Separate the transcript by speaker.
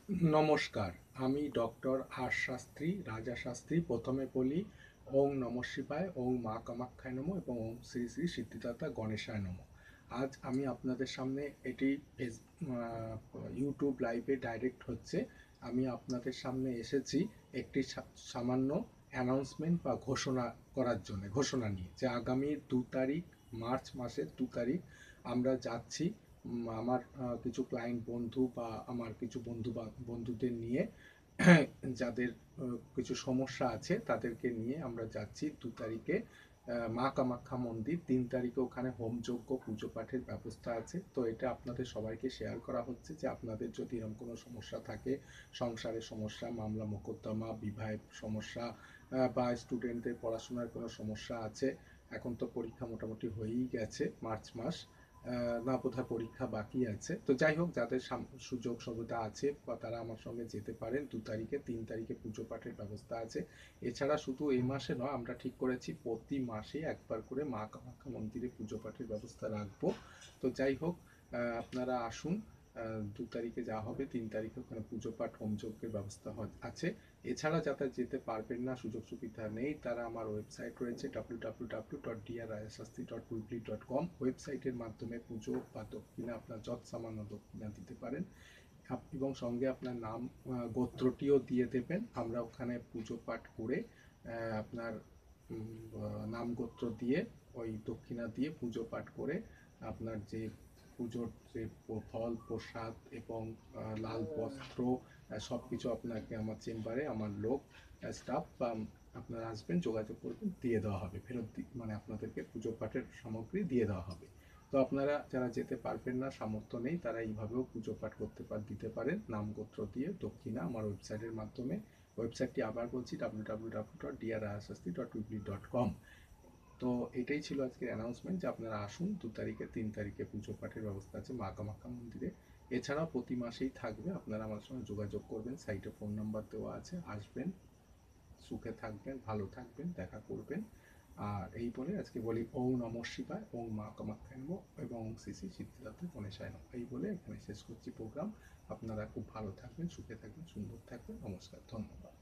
Speaker 1: নমস্কার, আমি ডক্টর আর শাস্ত্রী, রাজা শাস্ত্রী। প্রথমে বলি ওং নমঃ শিবায়, ওং মা কামাখ্যায় নমঃ এবং ওং শ্রী শ্রী সিদ্ধিদাতা গণেশায় নমঃ। আজ আমি আপনাদের সামনে এটি ইউটিউব লাইভে ডাইরেক্ট হচ্ছে। আমি আপনাদের সামনে এসেছি একটি সামান্য অ্যানাউন্সমেন্ট বা ঘোষণা করার জন্য, ঘোষণা নিয়ে যে আগামী 2 তারিখ, মার্চ মাসের 2 তারিখ আমরা যাচ্ছি আমার কিছু ক্লায়েন্ট বন্ধু বা আমার কিছু বন্ধুদের নিয়ে যাদের কিছু সমস্যা আছে তাদেরকে নিয়ে আমরা যাচ্ছি 2 তারিখে মা কামাখ্যা মন্দির। 3 তারিখে ওখানে হোমযজ্ঞ পুজো পাঠের ব্যবস্থা আছে। তো এটা আপনাদের সবাইকে শেয়ার করা হচ্ছে যে আপনাদের যদি এরকম কোনো সমস্যা থাকে, সংসারের সমস্যা, মামলা মোকদ্দমা, বিবাহের সমস্যা, বা স্টুডেন্টদের পড়াশোনার কোনো সমস্যা আছে। এখন তো পরীক্ষা মোটামুটি হয়েই গেছে, মার্চ মাস না বোধহয় পরীক্ষা বাকি আছে। তো যাই হোক, যাদের সুযোগ সুবিধা আছে বা তারা আমার সঙ্গে যেতে পারেন। 2 তারিখে, 3 তারিখে পুজো পাঠের ব্যবস্থা আছে। এছাড়া শুধু এই মাসে নয়, আমরা ঠিক করেছি প্রতি মাসে একবার করে মা কামাখ্যা মন্দিরে পুজো পাঠের ব্যবস্থা রাখবো। তো যাই হোক, আপনারা আসুন। 2 তারিখে যা হবে, 3 তারিখে ওখানে পুজো পাঠ হোমযজ্ঞের ব্যবস্থা আছে। এছাড়া যারা যেতে পারবেন না, সুযোগ সুবিধা নেই, তারা আমার ওয়েবসাইট রয়েছে www.drshastri.weebly.com। ওয়েবসাইটের মাধ্যমে পুজো বা দক্ষিণা, আপনার যৎ সামান্য দক্ষিণা দিতে পারেন এবং সঙ্গে আপনার নাম গোত্রটিও দিয়ে দেবেন। আমরা ওখানে পুজো পাঠ করে আপনার নাম গোত্র দিয়ে, ওই দক্ষিণা দিয়ে পুজো পাঠ করে আপনার যে পুজোর যে ফল প্রসাদ এবং লাল বস্ত্র সব কিছু আপনাকে আমার চেম্বারে আমার লোক, স্টাফ বা আপনারা আসবেন, যোগাযোগ করবেন, দিয়ে দেওয়া হবে। মানে আপনাদেরকে পুজো পাঠের সামগ্রী দিয়ে দেওয়া হবে। তো আপনারা যারা যেতে পারবেন না, সামর্থ্য নেই, তারা এইভাবেও পুজো পাঠ দিতে পারেন নামগোত্র দিয়ে দক্ষিণা আমার ওয়েবসাইটের মাধ্যমে। ওয়েবসাইটটি আবার বলছি www.drshastri.weebly.com। তো এটাই ছিল আজকের অ্যানাউন্সমেন্ট যে আপনারা আসুন 2 তারিখে, 3 তারিখে পুজো পাঠের ব্যবস্থা আছে মা কামাখ্যা মন্দিরে। এছাড়াও প্রতি মাসেই থাকবে, আপনারা আমার সঙ্গে যোগাযোগ করবেন, সাইটে ফোন নাম্বার দেওয়া আছে, আসবেন, সুখে থাকবেন, ভালো থাকবেন, দেখা করবেন। আর এই বলে আজকে বলি ওং নমঃ শিবায়, ওং মা কামাখ্যায় নমঃ এবং ওং শ্রী শ্রী সিদ্ধিদাতা গণেশায় নমঃ। এই বলে এখানে শেষ করছি প্রোগ্রাম। আপনারা খুব ভালো থাকবেন, সুখে থাকবেন, সুন্দর থাকবেন। নমস্কার, ধন্যবাদ।